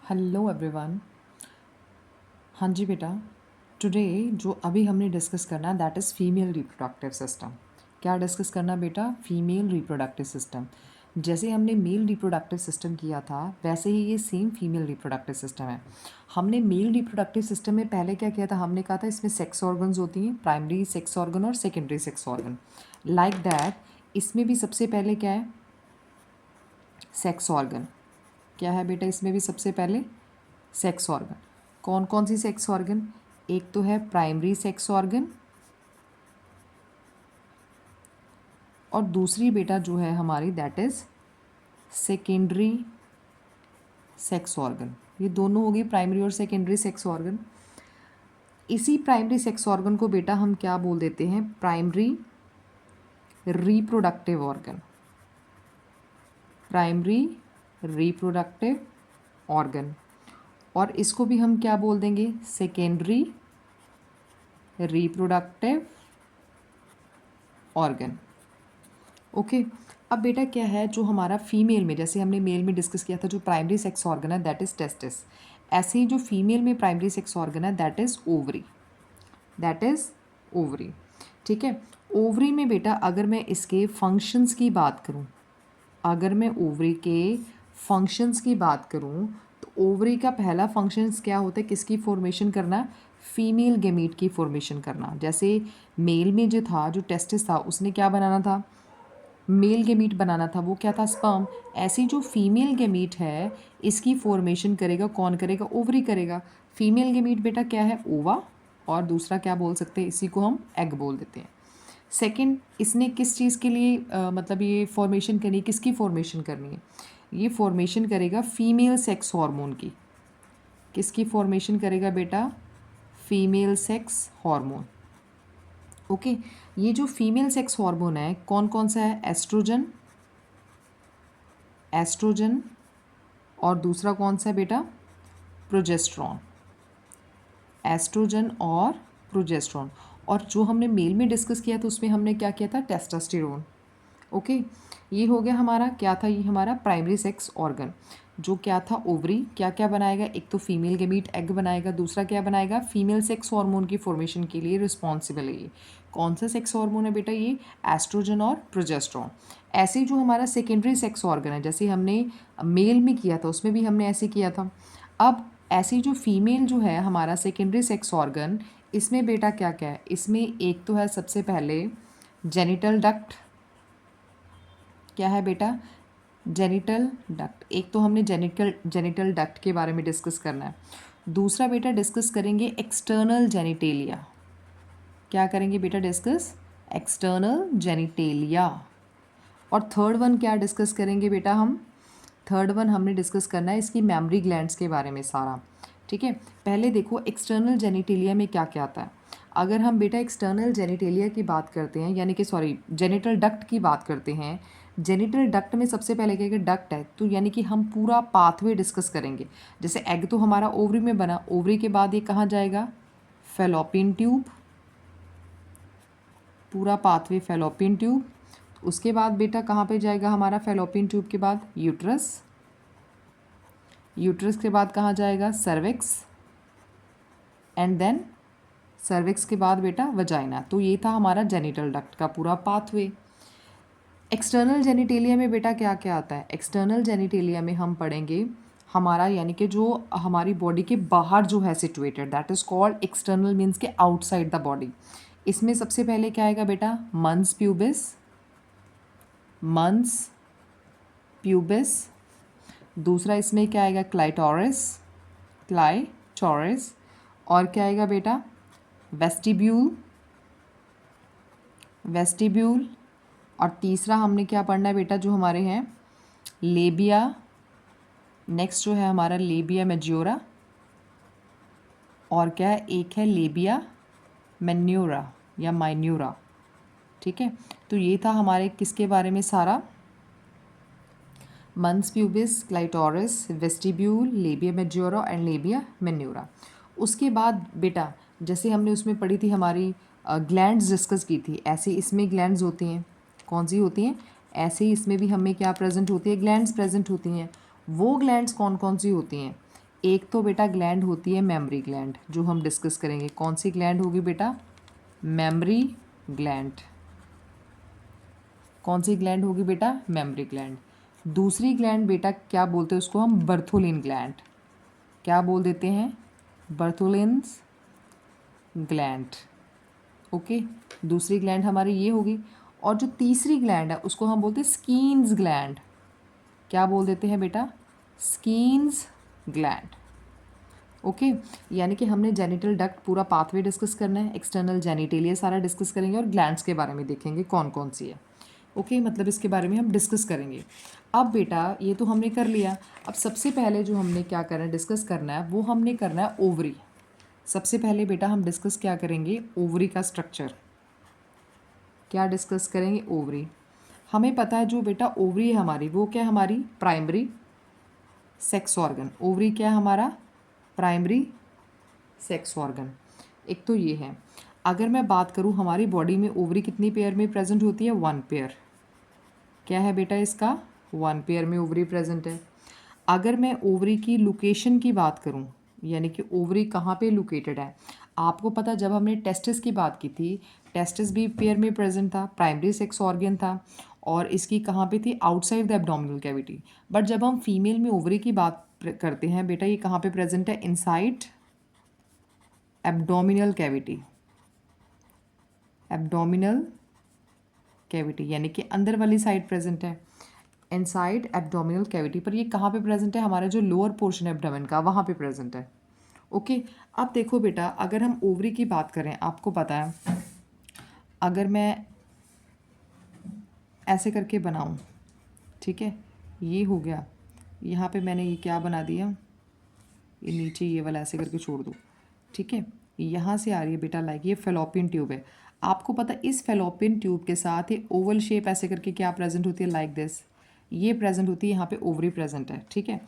Hello everyone. हाँ जी बेटा, today जो अभी हमने डिस्कस करना है that is female reproductive system. क्या डिस्कस करना बेटा? Female reproductive system. जैसे हमने मेल रिप्रोडक्टिव सिस्टम किया था वैसे ही ये सेम फीमेल रिप्रोडक्टिव सिस्टम है। हमने मेल रिप्रोडक्टिव सिस्टम में पहले क्या किया था? हमने कहा था इसमें सेक्स ऑर्गन्स होती हैं, प्राइमरी सेक्स ऑर्गन और secondary sex organ. Like that इसमें भी सबसे पहले क्या है? Sex organ. क्या है बेटा? इसमें भी सबसे पहले सेक्स ऑर्गन। कौन कौन सी सेक्स ऑर्गन? एक तो है प्राइमरी सेक्स ऑर्गन और दूसरी बेटा जो है हमारी that is secondary sex organ. ये दोनों हो गई प्राइमरी और सेकेंडरी सेक्स ऑर्गन। इसी प्राइमरी सेक्स ऑर्गन को बेटा हम क्या बोल देते हैं? Primary reproductive organ. Primary reproductive organ. और इसको भी हम क्या बोल देंगे? Secondary reproductive organ. ओके। अब बेटा क्या है जो हमारा फीमेल में, जैसे हमने मेल में डिस्कस किया था जो प्राइमरी सेक्स ऑर्गन है दैट इज़ टेस्टिस, ऐसे ही जो फीमेल में प्राइमरी सेक्स ऑर्गन है that is ovary. That is ovary. ठीक है। ओवरी में बेटा अगर मैं इसके फंक्शंस की बात करूँ, अगर मैं ओवरी के फंक्शंस की बात करूँ तो ओवरी का पहला फंक्शंस क्या होता है? किसकी फॉर्मेशन करना? फीमेल गेमीट की फॉर्मेशन करना। जैसे मेल में जो था, जो टेस्टिस था, उसने क्या बनाना था? मेल गेमीट बनाना था। वो क्या था? स्पर्म। ऐसी जो फीमेल गेमीट है इसकी फॉर्मेशन करेगा कौन? करेगा ओवरी करेगा। फीमेल गेमीट बेटा क्या है? ओवा। और दूसरा क्या बोल सकते हैं? इसी को हम एग बोल देते हैं। सेकंड, इसने किस चीज़ के लिए मतलब ये फॉर्मेशन करनी है? किसकी फॉर्मेशन करनी है? ये फॉर्मेशन करेगा फीमेल सेक्स हार्मोन की। किसकी फॉर्मेशन करेगा बेटा? Female sex hormone. ओके। ये जो फीमेल सेक्स हार्मोन है कौन कौन सा है? एस्ट्रोजन, एस्ट्रोजन और दूसरा कौन सा है बेटा? प्रोजेस्ट्रॉन। एस्ट्रोजन और प्रोजेस्ट्रॉन। और जो हमने मेल में डिस्कस किया था उसमें हमने क्या किया था? टेस्टोस्टेरोन। ओके। ये हो गया हमारा, क्या था? ये हमारा प्राइमरी सेक्स ऑर्गन जो क्या था? ओवरी। क्या क्या बनाएगा? एक तो फीमेल गेमीट एग बनाएगा, दूसरा क्या बनाएगा? फीमेल सेक्स हार्मोन की फॉर्मेशन के लिए रिस्पॉन्सिबल है ये। कौन सा सेक्स हार्मोन है बेटा? ये एस्ट्रोजन और प्रोजेस्ट्रॉन। ऐसे ही जो हमारा सेकेंडरी सेक्स ऑर्गन है, जैसे हमने मेल में किया था उसमें भी हमने ऐसे किया था। अब ऐसी जो फीमेल जो है हमारा सेकेंडरी सेक्स ऑर्गन, इसमें बेटा क्या क्या है? इसमें एक तो है सबसे पहले जेनिटल डक्ट। क्या है बेटा? Genital duct. एक तो हमने जेनिटल डक्ट के बारे में डिस्कस करना है। दूसरा बेटा डिस्कस करेंगे एक्सटर्नल जेनिटेलिया। क्या करेंगे बेटा? Discuss external genitalia. और थर्ड वन क्या डिस्कस करेंगे बेटा हम? थर्ड वन हमने डिस्कस करना है इसकी मेमोरी ग्लैंड्स के बारे में सारा। ठीक है। पहले देखो एक्सटर्नल जेनिटेलिया में क्या क्या आता है। अगर हम बेटा एक्सटर्नल जेनिटेलिया की बात करते हैं, यानी कि सॉरी जेनिटल डक्ट की बात करते हैं, जेनिटल डक्ट में सबसे पहले क्या डक्ट है, तो यानी कि हम पूरा पाथवे डिस्कस करेंगे। जैसे एग तो हमारा ओवरी में बना, ओवरी के बाद ये कहाँ जाएगा? Fallopian tube. पूरा पाथवे फेलोपियन ट्यूब। उसके बाद बेटा कहाँ पे जाएगा हमारा? फेलोपियन ट्यूब के बाद यूट्रस। यूट्रस के बाद कहाँ जाएगा? सर्विक्स। एंड देन सर्विक्स के बाद बेटा वजाइना। तो ये था हमारा जेनिटल डक्ट का पूरा पाथवे। एक्सटर्नल जेनिटेलिया में बेटा क्या क्या आता है? एक्सटर्नल जेनिटेलिया में हम पढ़ेंगे हमारा, यानी कि जो हमारी बॉडी के बाहर जो है situated, that is called external, means के आउटसाइड द बॉडी। इसमें सबसे पहले क्या आएगा बेटा? मंस प्यूबिस। मंस प्यूबिस। दूसरा इसमें क्या आएगा? क्लाइटोरिस। क्लाइटोरिस। और क्या आएगा बेटा? वेस्टिब्यूल। वेस्टिब्यूल। और तीसरा हमने क्या पढ़ना है बेटा जो हमारे हैं? लेबिया। नेक्स्ट जो है हमारा लेबिया मेजोरा। और क्या है? एक है लेबिया मेन्यूरा या माइन्यूरा। ठीक है। तो ये था हमारे किसके बारे में सारा? Mons pubis, clitoris, vestibule, labia majora and labia minora. उसके बाद बेटा जैसे हमने उसमें पढ़ी थी हमारी ग्लैंड्स डिस्कस की थी, ऐसे इसमें ग्लैंड्स होती हैं। कौन सी होती हैं? ऐसे ही इसमें भी हमें क्या प्रेजेंट होती है? ग्लैंड्स प्रेजेंट होती हैं। वो ग्लैंड्स कौन कौन सी होती हैं? एक तो बेटा ग्लैंड होती है मेमरी ग्लैंड, जो हम डिस्कस करेंगे। कौन सी ग्लैंड होगी बेटा? Mammary gland. कौन सी ग्लैंड होगी बेटा? Mammary gland. दूसरी ग्लैंड बेटा क्या बोलते हैं उसको हम? Bartholin gland. क्या बोल देते हैं? बर्थोलिन्स ग्लैंड। ओके, दूसरी ग्लैंड हमारी ये होगी। और जो तीसरी ग्लैंड है उसको हम बोलते हैं स्कीन्स ग्लैंड। क्या बोल देते हैं बेटा? Skins gland. ओके, यानी कि हमने जेनिटल डक्ट पूरा पाथवे डिस्कस करना है, एक्सटर्नल जेनिटेलिया सारा डिस्कस करेंगे और ग्लैंड्स के बारे में देखेंगे कौन कौन सी है। ओके, मतलब इसके बारे में हम डिस्कस करेंगे। अब बेटा ये तो हमने कर लिया। अब सबसे पहले जो हमने क्या करना है, डिस्कस करना है, वो हमने करना है ओवरी। सबसे पहले बेटा हम डिस्कस क्या करेंगे? ओवरी का स्ट्रक्चर। क्या डिस्कस करेंगे? ओवरी। हमें पता है जो बेटा ओवरी है हमारी, वो क्या है हमारी? Primary sex organ. ओवरी क्या है हमारा? Primary sex organ. एक तो ये है। अगर मैं बात करूँ हमारी बॉडी में ओवरी कितनी पेयर में प्रेजेंट होती है? 1 पेयर। क्या है बेटा इसका? 1 पेयर में ओवरी प्रेजेंट है। अगर मैं ओवरी की लोकेशन की बात करूं, यानी कि ओवरी कहाँ पे लोकेटेड है, आपको पता जब हमने टेस्टिस की बात की थी, टेस्टिस भी पेयर में प्रेजेंट था, प्राइमरी सेक्स ऑर्गन था, और इसकी कहाँ पे थी? Outside the abdominal cavity. But जब हम फीमेल में ओवरी की बात करते हैं बेटा, ये कहाँ पे प्रेजेंट है? Inside abdominal cavity. Abdominal cavity यानी कि अंदर वाली साइड प्रेजेंट है, इनसाइड एब्डोमिनल कैविटी। पर ये कहाँ पे प्रेजेंट है? हमारा जो लोअर पोर्शन है एब्डोमेन का, वहाँ पे प्रेजेंट है। ओके, अब देखो बेटा, अगर हम ओवरी की बात करें, आपको पता है अगर मैं ऐसे करके बनाऊं, ठीक है, ये हो गया, यहाँ पे मैंने ये क्या बना दिया, ये नीचे ये वाला ऐसे करके छोड़ दो, ठीक है, यहाँ से आ रही है बेटा लाइक ये फेलोपियन ट्यूब है। आपको पता है इस फेलोपियन ट्यूब के साथ ये ओवल शेप ऐसे करके क्या प्रेजेंट होती है? लाइक दिस, ये प्रेजेंट होती है, यहाँ पे ओवरी प्रेजेंट है, ठीक है।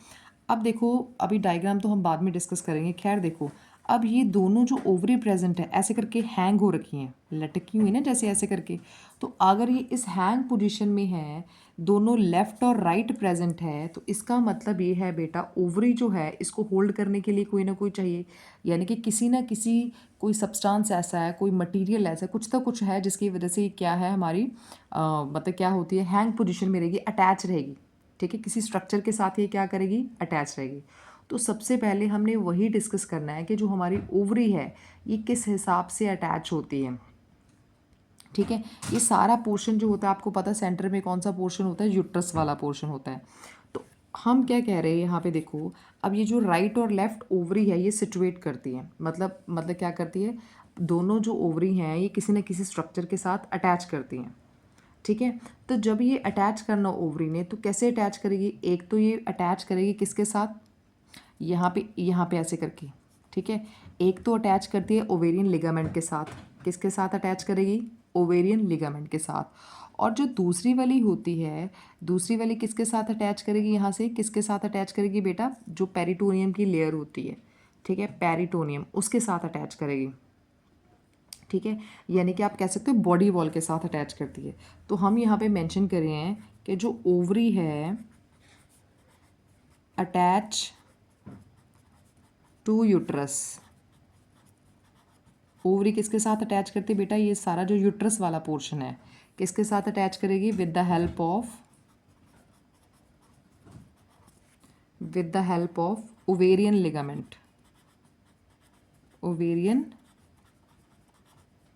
अब देखो, अभी डायग्राम तो हम बाद में डिस्कस करेंगे, खैर देखो, अब ये दोनों जो ओवरी प्रेजेंट है ऐसे करके हैंग हो रखी हैं, लटकी हुई ना जैसे ऐसे करके। तो अगर ये इस हैंग पोजीशन में है, दोनों लेफ्ट और राइट प्रेजेंट है, तो इसका मतलब ये है बेटा ओवरी जो है इसको होल्ड करने के लिए कोई ना कोई चाहिए, यानी कि किसी ना किसी कोई सब्सटेंस ऐसा है, कोई मटेरियल ऐसा, कुछ तो कुछ है जिसकी वजह से ये क्या है हमारी मतलब क्या होती है? हैंग पोजीशन में रहेगी, अटैच रहेगी, ठीक है, किसी स्ट्रक्चर के साथ ये क्या करेगी? अटैच रहेगी। तो सबसे पहले हमने वही डिस्कस करना है कि जो हमारी ओवरी है ये किस हिसाब से अटैच होती है, ठीक है। ये सारा पोर्शन जो होता है, आपको पता है सेंटर में कौन सा पोर्शन होता है? यूट्रस वाला पोर्शन होता है। तो हम क्या कह रहे हैं यहाँ पे देखो, अब ये जो राइट और लेफ्ट ओवरी है ये सिचुएट करती है, मतलब क्या करती है? दोनों जो ओवरी हैं ये किसी न किसी स्ट्रक्चर के साथ अटैच करती हैं, ठीक है। तो जब ये अटैच करना ओवरी ने, तो कैसे अटैच करेगी? एक तो ये अटैच करेगी किसके साथ? यहाँ पे ऐसे करके, ठीक है। एक तो अटैच करती है ओवेरियन लिगामेंट के साथ। किसके साथ अटैच करेगी? ओवेरियन लिगामेंट के साथ। और जो दूसरी वाली होती है, दूसरी वाली किसके साथ अटैच करेगी? यहाँ से किसके साथ अटैच करेगी बेटा? जो पेरिटोनियम की लेयर होती है, ठीक है, पेरिटोनियम, उसके साथ अटैच करेगी, ठीक है। यानी कि आप कह सकते हो बॉडी वॉल के साथ अटैच करती है। तो हम यहाँ पे मेंशन कर रहे हैं कि जो ओवरी है अटैच टू यूट्रस। ओवरी किसके साथ अटैच करती है बेटा? ये सारा जो यूट्रस वाला पोर्शन है किसके साथ अटैच करेगी? With the help of ovarian ligament. Ovarian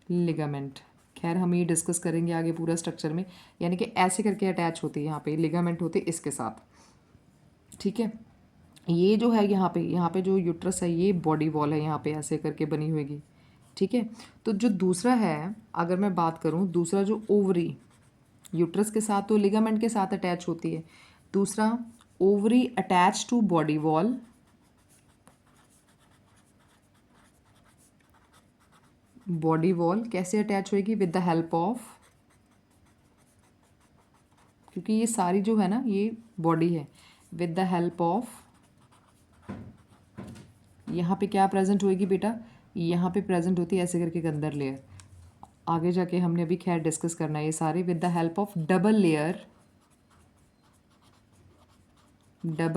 ligament, खैर हम ये डिस्कस करेंगे आगे पूरा स्ट्रक्चर में। यानी कि ऐसे करके अटैच होती है, यहाँ पे लिगामेंट होते इसके साथ, ठीक है। ये जो है यहाँ पे जो यूट्रस है ये बॉडी वॉल है, यहाँ पे ऐसे करके बनी हुएगी, ठीक है। तो जो दूसरा है, अगर मैं बात करूँ, दूसरा जो ओवरी यूट्रस के साथ तो लिगामेंट के साथ अटैच होती है, दूसरा ovary attach to body wall, body wall कैसे अटैच होएगी? विद द हेल्प ऑफ, क्योंकि ये सारी जो है ना ये बॉडी है, विद द हेल्प ऑफ, यहाँ पे क्या प्रेजेंट होएगी बेटा? यहाँ पे प्रेजेंट होती है ऐसे करके एक अंदर लेयर, आगे जाके हमने अभी खैर डिस्कस करना है ये सारे, with the help of double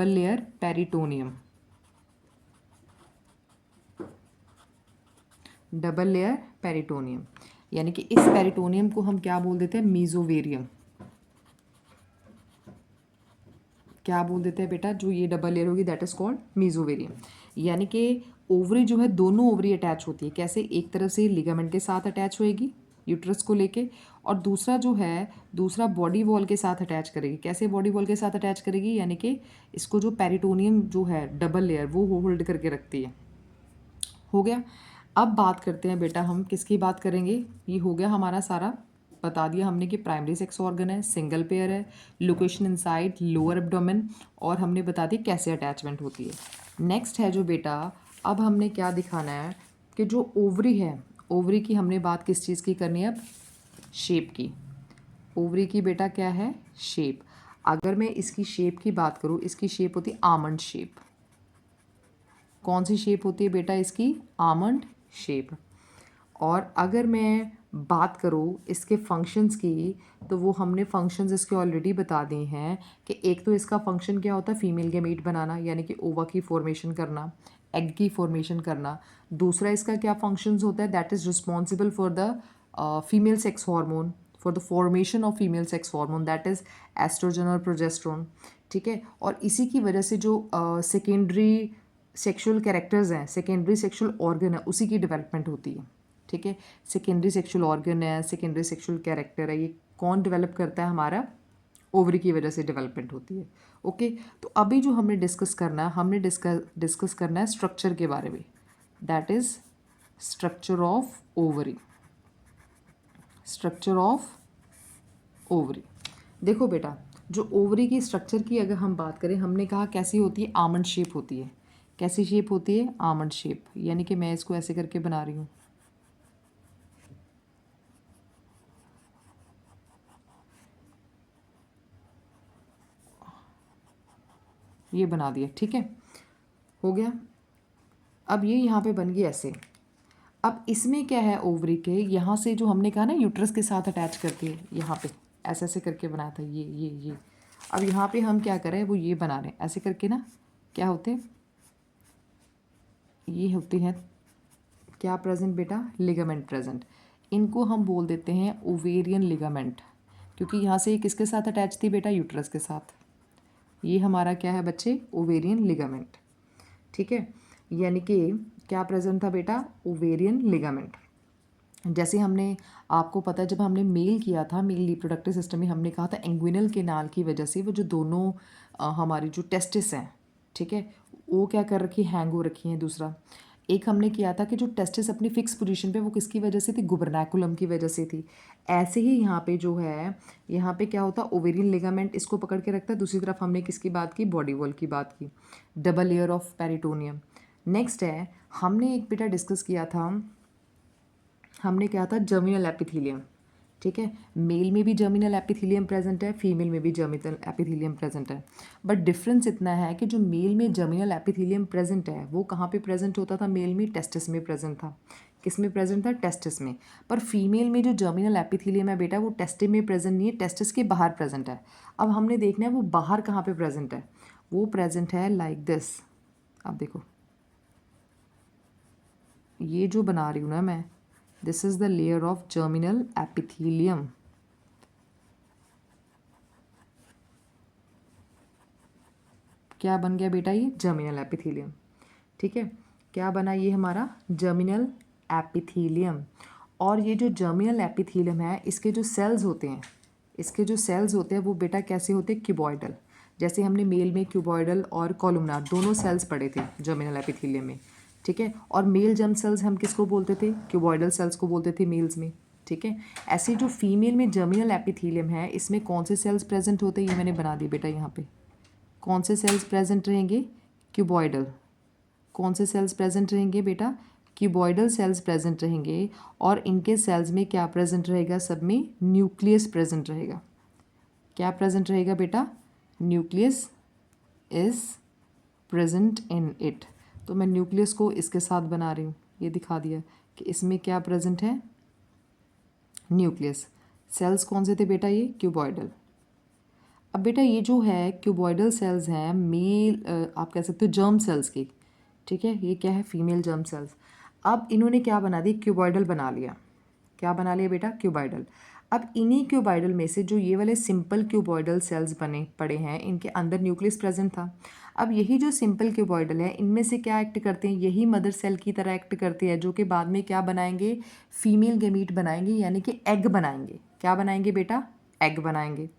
layer peritoneum, double layer peritoneum, यानी कि इस पेरिटोनियम को हम क्या बोल देते हैं, मीजोवेरियम। क्या बोल देते हैं बेटा, जो ये डबल लेयर होगी दैट इज कॉल्ड मीजोवेरियम। यानी कि ओवरी जो है, दोनों ओवरी अटैच होती है कैसे, एक तरफ से लिगामेंट के साथ अटैच होएगी यूट्रस को लेके, और दूसरा जो है, दूसरा बॉडी वॉल के साथ अटैच करेगी। कैसे बॉडी वॉल के साथ अटैच करेगी, यानी कि इसको जो पेरिटोनियम जो है डबल लेयर वो होल्ड करके रखती है। हो गया। अब बात करते हैं बेटा, हम किसकी बात करेंगे, ये हो गया हमारा सारा, बता दिया हमने कि प्राइमरी सेक्स ऑर्गन है, सिंगल पेयर है, लोकेशन इनसाइड लोअर एब्डोमेन, और हमने बता दी कैसे अटैचमेंट होती है। नेक्स्ट है जो बेटा, अब हमने क्या दिखाना है कि जो ओवरी है, ओवरी की हमने बात किस चीज़ की करनी है अब, शेप की। ओवरी की बेटा क्या है, शेप। अगर मैं इसकी शेप की बात करूँ, इसकी शेप होती है आमंड शेप। कौन सी शेप होती है बेटा इसकी, आमंड शेप। और अगर मैं बात करूँ इसके फंक्शंस की, तो वो हमने फंक्शंस इसके ऑलरेडी बता दिए हैं कि एक तो इसका फंक्शन क्या होता है, फीमेल गैमीट बनाना, यानी कि ओवा की फॉर्मेशन करना, एग की फॉर्मेशन करना। दूसरा इसका क्या फंक्शंस होता है, that is responsible for the female sex hormone, for the formation of female sex hormone, that is estrogen और प्रोजेस्ट्रॉन। ठीक है, और इसी की वजह से जो सेकेंडरी सेक्सुअल कैरेक्टर्स हैं, सेकेंडरी सेक्सुअल ऑर्गन है, उसी की डेवलपमेंट होती है। ठीक है, सेकेंडरी सेक्सुअल ऑर्गन है, सेकेंडरी सेक्सुअल कैरेक्टर है, ये कौन डेवलप करता है, हमारा ओवरी की वजह से डेवलपमेंट होती है। ओके, तो अभी जो हमने डिस्कस करना है, हमने डिस्कस करना है स्ट्रक्चर के बारे में, that is structure of ovary. Structure of ovary, देखो बेटा, जो ओवरी की स्ट्रक्चर की अगर हम बात करें, हमने कहा कैसी होती है, आमंड शेप होती है। कैसी शेप होती है, आमंड शेप, यानी कि मैं इसको ऐसे करके बना रही हूँ, ये बना दिया। ठीक है, हो गया। अब ये यहाँ पे बन गई ऐसे। अब इसमें क्या है, ओवरी के यहाँ से जो हमने कहा ना यूट्रस के साथ अटैच करके, यहाँ पे ऐसे ऐसे करके बनाया था, ये। अब यहाँ पे हम क्या कर रहे हैं, वो ये बना रहे हैं ऐसे करके ना, क्या होते हैं, ये होते हैं क्या प्रेजेंट बेटा, लिगामेंट प्रेजेंट। इनको हम बोल देते हैं ओवेरियन लिगामेंट, क्योंकि यहाँ से ये किसके साथ अटैच थी बेटा, यूट्रस के साथ। ये हमारा क्या है बच्चे, ओवेरियन लिगामेंट। ठीक है, यानी कि क्या प्रेजेंट था बेटा, ओवेरियन लिगामेंट। जैसे हमने, आपको पता है जब हमने मेल किया था, मेल रिप्रोडक्टिव सिस्टम में हमने कहा था इंग्विनल केनाल की वजह से वो जो दोनों हमारी जो टेस्टिस हैं, ठीक है, वो क्या कर रखी, हैंग हो रखी हैं। दूसरा एक हमने किया था कि जो टेस्टिस अपनी फिक्स पोजीशन पे, वो किसकी वजह से थी, गुबरनैकुलम की वजह से थी। ऐसे ही यहाँ पे जो है, यहाँ पे क्या होता, ओवेरियन लिगामेंट इसको पकड़ के रखता है। दूसरी तरफ हमने किसकी बात की, बॉडी वॉल की बात की, double layer of peritoneum. Next है, हमने एक बेटा डिस्कस किया था, हमने क्या था, जर्मिनल एपिथीलियम। ठीक है, मेल में भी जर्मिनल एपिथीलियम प्रेजेंट है, फीमेल में भी जर्मिनल एपिथीलियम प्रेजेंट है। बट डिफरेंस इतना है कि जो मेल में जर्मिनल एपिथीलियम प्रेजेंट है, वो कहाँ पे प्रेजेंट होता था, मेल में टेस्टिस में प्रेजेंट था। किस में प्रेजेंट था, टेस्टिस में। पर फीमेल में जो जर्मिनल एपिथीलियम है बेटा, वो टेस्टिस में प्रेजेंट नहीं है, टेस्टिस के बाहर प्रेजेंट है। अब हमने देखना है वो बाहर कहाँ पे प्रेजेंट है, वो प्रेजेंट है लाइक दिस। अब देखो, ये जो बना रही हूँ ना मैं, this is the layer of germinal epithelium. क्या बन गया बेटा, ये जर्मिनल एपिथीलियम। ठीक है, क्या बना ये हमारा जर्मिनल एपिथीलियम। और ये जो जर्मिनल एपिथीलियम है, इसके जो सेल्स होते हैं, इसके जो सेल्स होते हैं वो बेटा कैसे होते हैं, क्यूबॉइडल। जैसे हमने मेल में क्यूबॉइडल और कॉलुमनार दोनों सेल्स पढ़े थे जर्मिनल एपिथीलियम में। ठीक है, और मेल जर्म सेल्स हम किसको बोलते थे, क्यूबॉइडल सेल्स को बोलते थे मेल्स में। ठीक है, ऐसे जो फीमेल में जर्मिनल एपिथीलियम है, इसमें कौन से सेल्स प्रेजेंट होते हैं, ये मैंने बना दी बेटा यहाँ पे। कौन से सेल्स प्रेजेंट रहेंगे, क्यूबॉइडल। कौन से सेल्स प्रेजेंट रहेंगे बेटा, क्यूबॉइडल सेल्स प्रेजेंट रहेंगे। और इनके सेल्स में क्या प्रेजेंट रहेगा, सब में न्यूक्लियस प्रेजेंट रहेगा। क्या प्रेजेंट रहेगा बेटा, nucleus is present in it. तो मैं न्यूक्लियस को इसके साथ बना रही हूँ, ये दिखा दिया कि इसमें क्या प्रेजेंट है, न्यूक्लियस। सेल्स कौन से थे बेटा, ये क्यूबॉइडल। अब बेटा ये जो है क्यूबॉइडल सेल्स हैं, मेल आप कह सकते हो जर्म सेल्स की। ठीक है, ये क्या है, फीमेल जर्म सेल्स। अब इन्होंने क्या बना दी, क्यूबॉइडल बना लिया। क्या बना लिया बेटा, क्यूबॉइडल। अब इन्हीं क्यूबॉइडल में से जो ये वाले सिंपल क्यूबॉइडल सेल्स बने पड़े हैं, इनके अंदर न्यूक्लियस प्रेजेंट था। अब यही जो सिंपल क्यूबॉइडल है, इनमें से क्या एक्ट करते हैं, यही मदर सेल की तरह एक्ट करते हैं, जो कि बाद में क्या बनाएंगे, फीमेल गेमीट बनाएंगे, यानी कि एग बनाएंगे। क्या बनाएंगे बेटा, एग बनाएंगे।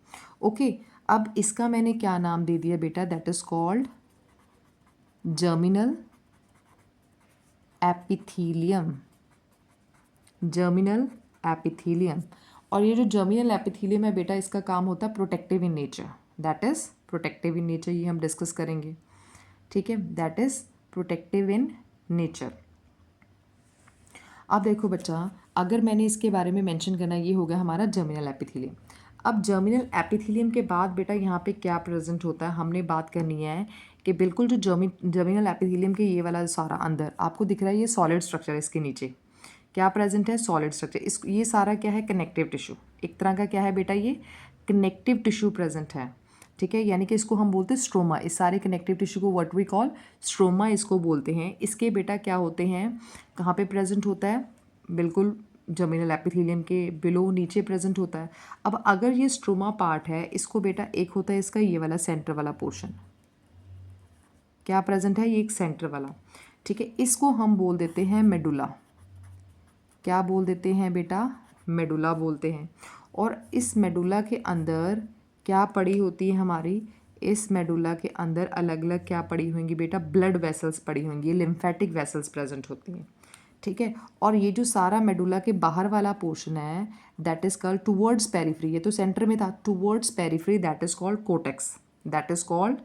ओके, अब इसका मैंने क्या नाम दे दिया बेटा, that is called germinal epithelium. Germinal epithelium. और ये जो जर्मिनल एपिथीलियम है बेटा, इसका काम होता है protective in nature. That is protective in nature, ये हम डिस्कस करेंगे। ठीक है, that is protective in nature. अब देखो बच्चा, अगर मैंने इसके बारे में मेंशन करना, ये हो गया हमारा जर्मिनल एपिथीलियम। अब जर्मिनल एपिथीलियम के बाद बेटा यहाँ पे क्या प्रेजेंट होता है, हमने बात करनी है कि बिल्कुल जो जर्मिनल एपिथीलियम के ये वाला सारा अंदर आपको दिख रहा है, ये सॉलिड स्ट्रक्चर है। इसके नीचे क्या प्रेजेंट है, सॉलिड स्ट्रक्चर। इस ये सारा क्या है, कनेक्टिव टिश्यू। एक तरह का क्या है बेटा, ये कनेक्टिव टिश्यू प्रेजेंट है। ठीक है, यानी कि इसको हम बोलते हैं स्ट्रोमा। इस सारे कनेक्टिव टिश्यू को व्हाट वी कॉल स्ट्रोमा, इसको बोलते हैं। इसके बेटा क्या होते हैं, कहाँ पे प्रेजेंट होता है, बिल्कुल जर्मिनल एपिथेलियम के बिलो नीचे प्रेजेंट होता है। अब अगर ये स्ट्रोमा पार्ट है, इसको बेटा एक होता है इसका ये वाला सेंटर वाला पोर्शन, क्या प्रेजेंट है, ये एक सेंटर वाला। ठीक है, इसको हम बोल देते हैं मेडुला। क्या बोल देते हैं बेटा, मेडुला बोलते हैं। और इस मेडुला के अंदर क्या पड़ी होती है हमारी, इस मेडुला के अंदर अलग अलग क्या पड़ी होंगी बेटा, ब्लड वेसल्स पड़ी होंगी, लिम्फेटिक वेसल्स प्रेजेंट होती हैं। ठीक है, और ये जो सारा मेडुला के बाहर वाला पोर्शन है, that is called towards periphery. ये तो सेंटर में था, towards periphery, that is called cortex. That is called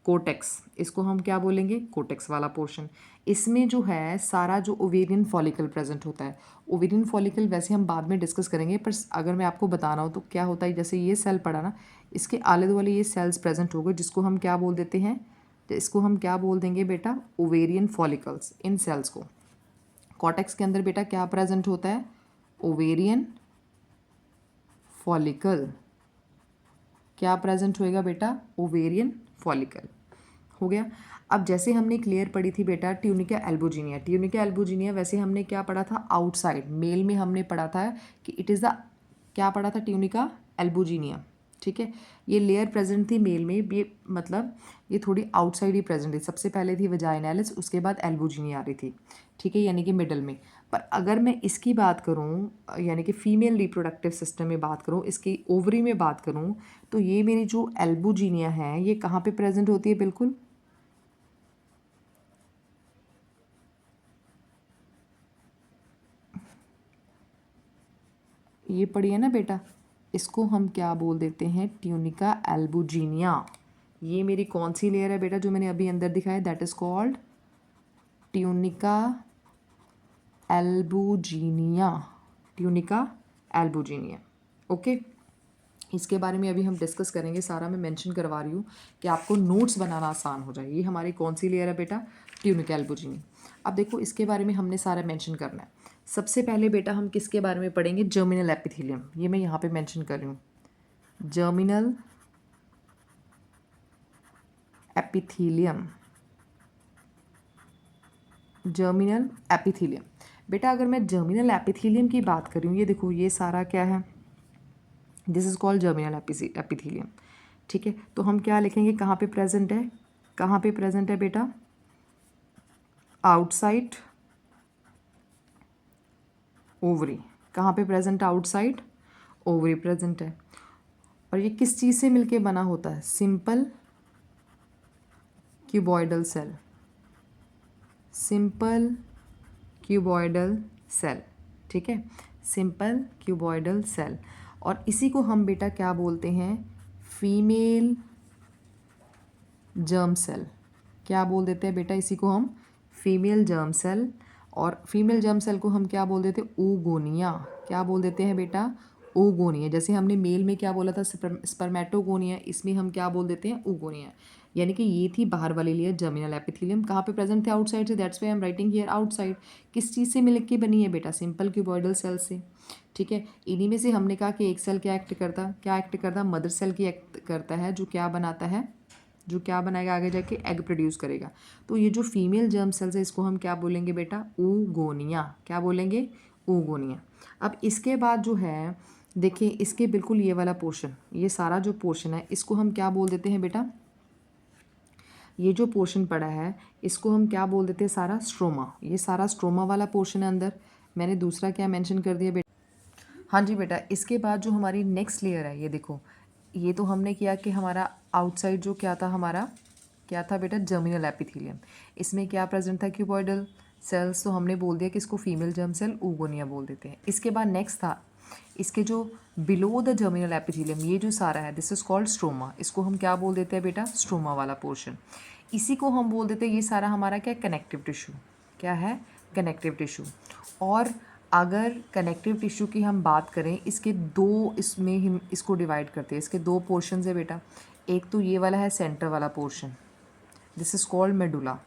cortex. इसको हम क्या बोलेंगे, कोटेक्स वाला पोर्शन। इसमें जो है सारा जो ओवेरियन फॉलिकल प्रेजेंट होता है। ओवेरियन फॉलिकल वैसे हम बाद में डिस्कस करेंगे, पर अगर मैं आपको बताना हो तो क्या होता है, जैसे ये सेल पड़ा ना, इसके आले दुआले ये सेल्स प्रेजेंट हो गए, जिसको हम क्या बोल देते हैं, तो इसको हम क्या बोल देंगे बेटा, ओवेरियन फॉलिकल्स। इन सेल्स को कॉटेक्स के अंदर बेटा क्या प्रेजेंट होता है, ओवेरियन फॉलिकल। क्या प्रेजेंट होएगा बेटा, ओवेरियन फॉलिकल। हो गया। अब जैसे हमने क्लियर पढ़ी थी बेटा ट्यूनिका एल्बुजिनिया। ट्यूनिका एल्बुजिनिया वैसे हमने क्या पढ़ा था, आउटसाइड मेल में हमने पढ़ा था कि इट इज़ द, क्या पढ़ा था, ट्यूनिका एल्बुजिनिया। ठीक है, ये लेयर प्रेजेंट थी मेल में, ये मतलब ये थोड़ी आउटसाइड ही प्रेजेंट थी। सबसे पहले थी वजाइनालिस, उसके बाद एल्बुजिनिया आ रही थी। ठीक है, यानी कि मिडल में। पर अगर मैं इसकी बात करूं, यानी कि फीमेल रिप्रोडक्टिव सिस्टम में बात करूं, इसकी ओवरी में बात करूं, तो ये मेरी जो एल्बुजिनिया है, ये कहाँ पे प्रेजेंट होती है, बिल्कुल ये पढ़ी है ना बेटा, इसको हम क्या बोल देते हैं, ट्यूनिका एल्बुजिनिया। ये मेरी कौन सी लेयर है बेटा, जो मैंने अभी अंदर दिखाया, that is called tunica albuginea. Tunica albuginea. Okay, इसके बारे में अभी हम डिस्कस करेंगे। सारा मैं मेंशन करवा रही हूँ कि आपको नोट्स बनाना आसान हो जाए। ये हमारी कौन सी लेयर है बेटा, ट्यूनिका एल्बुजिनिया। अब देखो इसके बारे में हमने सारा मेंशन करना है। सबसे पहले बेटा हम किसके बारे में पढ़ेंगे, जर्मिनल एपिथेलियम। ये मैं यहाँ पे मेंशन कर रही हूँ, जर्मिनल एपिथेलियम। जर्मिनल एपिथेलियम बेटा, अगर मैं जर्मिनल एपिथेलियम की बात कर रही हूँ, ये देखो ये सारा क्या है, this is called germinal epithelium. ठीक है, तो हम क्या लिखेंगे, कहाँ पे प्रेजेंट है, कहाँ पे प्रेजेंट है बेटा, आउटसाइड ओवरी। कहाँ पे प्रेजेंट, आउटसाइड ओवरी प्रेजेंट है। और ये किस चीज़ से मिलके बना होता है, simple cuboidal cell. Simple cuboidal cell. ठीक है, सिंपल क्यूबॉइडल सेल। और इसी को हम बेटा क्या बोलते हैं, फीमेल जर्म सेल। क्या बोल देते हैं बेटा, इसी को हम फीमेल जर्म सेल। और फीमेल जर्म सेल को हम क्या बोल देते हैं, oogonia। क्या बोल देते हैं बेटा, oogonia। जैसे हमने मेल में क्या बोला था, स्पर्मेटोगोनिया, इसमें हम क्या बोल देते हैं, oogonia। यानी कि ये थी बाहर वाली लेयर जर्मिनल एपिथेलियम। कहाँ पे प्रेजेंट थे, आउटसाइड से, that's why I am writing here outside. किस चीज़ से मिलके बनी है बेटा, सिंपल क्यूबॉइडल सेल से। ठीक है, इन्हीं में से हमने कहा कि एक सेल क्या एक्ट करता, मदर सेल की एक्ट करता है, जो क्या बनाता है, जो क्या बनाएगा आगे जाके, एग प्रोड्यूस करेगा। तो ये जो फीमेल जर्म सेल्स है इसको हम क्या बोलेंगे बेटा, oogonia। क्या बोलेंगे, oogonia। अब इसके बाद जो है देखिए, इसके बिल्कुल ये वाला पोर्शन, ये सारा जो पोर्शन है इसको हम क्या बोल देते हैं बेटा, ये जो पोर्शन पड़ा है इसको हम क्या बोल देते हैं, सारा स्ट्रोमा। ये सारा स्ट्रोमा वाला पोर्शन है अंदर। मैंने दूसरा क्या मेंशन कर दिया बेटा, हाँ जी बेटा। इसके बाद जो हमारी नेक्स्ट लेयर है, ये देखो, ये तो हमने किया कि हमारा आउटसाइड जो क्या था, हमारा क्या था बेटा, जर्मिनल एपिथेलियम। इसमें क्या प्रेजेंट था, क्यूबॉइडल सेल्स, तो हमने बोल दिया कि इसको फीमेल जर्म सेल oogonia बोल देते हैं। इसके बाद नेक्स्ट था इसके जो बिलो द जर्मिनल एपिथेलियम, ये जो सारा है दिस इज कॉल्ड स्ट्रोमा। इसको हम क्या बोल देते हैं बेटा, स्ट्रोमा वाला पोर्शन। इसी को हम बोल देते हैं, ये सारा हमारा क्या, कनेक्टिव टिश्यू। क्या है, कनेक्टिव टिश्यू। और अगर कनेक्टिव टिश्यू की हम बात करें, इसके दो, इसमें हम इसको डिवाइड करते हैं, इसके दो पोर्शंस है बेटा। एक तो ये वाला है सेंटर वाला portion, this is called medulla.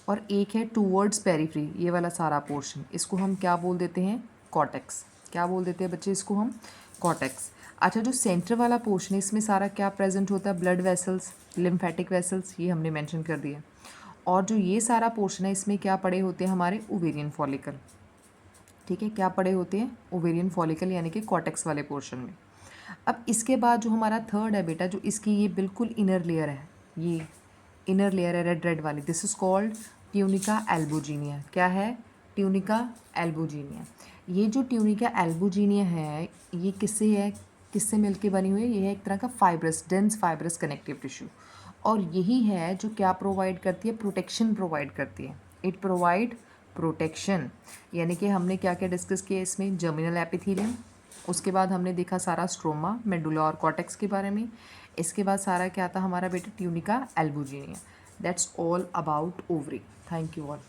और एक है टूवर्ड्स पेरिफ्री, ये वाला सारा पोर्शन, इसको हम क्या बोल देते हैं, कॉर्टेक्स। क्या बोल देते हैं बच्चे, इसको हम कॉर्टेक्स। अच्छा, जो सेंटर वाला पोर्शन है इसमें सारा क्या प्रेजेंट होता है, ब्लड वेसल्स, लिम्फेटिक वेसल्स, ये हमने मेंशन कर दिया। और जो ये सारा पोर्शन है इसमें क्या पड़े होते हैं, हमारे ओवेरियन फॉलिकल। ठीक है, क्या पड़े होते हैं, ओवेरियन फॉलिकल, यानी कि कॉर्टेक्स वाले पोर्शन में। अब इसके बाद जो हमारा थर्ड है बेटा, जो इसकी ये बिल्कुल इनर लेयर है, ये इनर लेयर है रेड रेड वाली, this is called tunica albuginea. क्या है, ट्यूनिका एल्बुजिनिया। ये जो ट्यूनिका एल्बुजिनिया है ये किससे है, किससे मिलके बनी हुई है, ये है एक तरह का fibrous, dense fibrous connective tissue. और यही है जो क्या प्रोवाइड करती है, प्रोटेक्शन प्रोवाइड करती है। It provide protection. यानी कि हमने क्या क्या डिस्कस किया इसमें, जर्मिनल एपिथेलियम, उसके बाद हमने देखा सारा स्ट्रोमा, मेडुला और कॉर्टेक्स के बारे में। इसके बाद सारा क्या था हमारा बेटा, tunica albuginea. That's all about ovary. Thank you all.